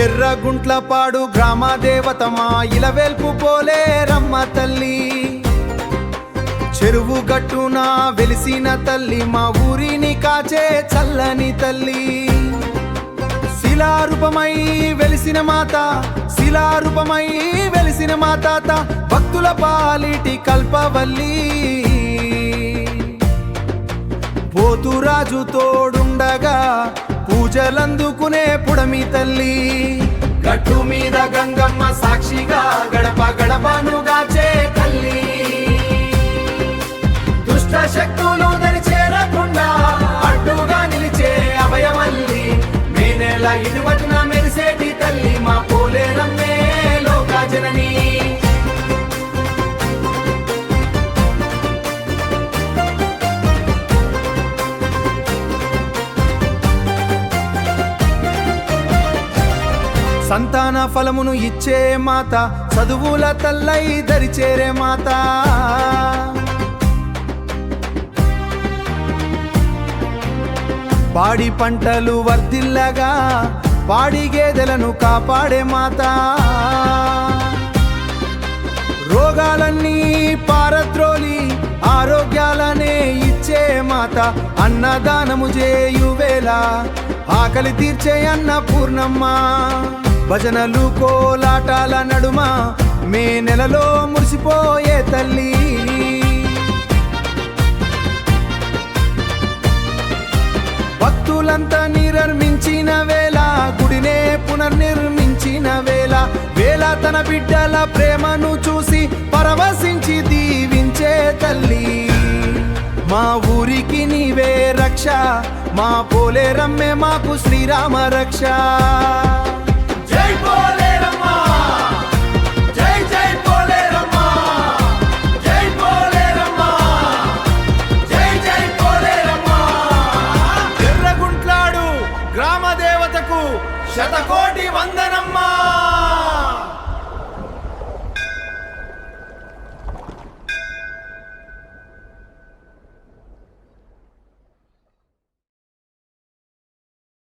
ఎర్రగుంట్లపాడు గ్రామ దేవత మా ఇలవేల్పు పోలేరమ్మ తల్లి, చెరువు గట్టున వెలిసిన తల్లి, మా ఊరిని కాచే చల్లని తల్లి. శిలారూపమై వెలిసిన మాత, శిలారూపమై వెలిసిన మా తాత, భక్తుల పాలిటి కల్పవల్లి. పోతురాజు తోడుండగా పూజలందుకునే పుడమి తల్లి, గట్టు మీద గంగమ్మ సాక్షిగా గడప గడపనుగాచే తల్లి. దుష్ట శక్తులు దరి చేరకుండా అడ్డుగా నిలిచే అభయమల్లి, మే నెల ఇరువటున మెరిసేటి తల్లి, మా పోలేరమ్మే లోక జనని. సంతాన ఫలమును ఇచ్చే మాత, చదువుల తల్లై దరిచేరే మాత. పాడి పంటలు వర్ధిల్లగా పాడి గేదెలను కాపాడే మాత. రోగాలన్నీ పారద్రోలి ఆరోగ్యాలనే ఇచ్చే మాత, అన్నదానము చేయువేళ ఆకలి తీర్చే అన్నపూర్ణమ్మ. భజనలు కోలాటాల నడుమ మే నెలలో మురిసిపోయే తల్లి. భక్తులంతా నిర్మించిన వేళ, గుడినే పునర్నిర్మించిన వేళ, వేళ తన బిడ్డల ప్రేమను చూసి పరవశించి దీవించే తల్లి. మా ఊరికి నీవే రక్ష, మా పోలేరమ్మే మాకు శ్రీరామ రక్ష.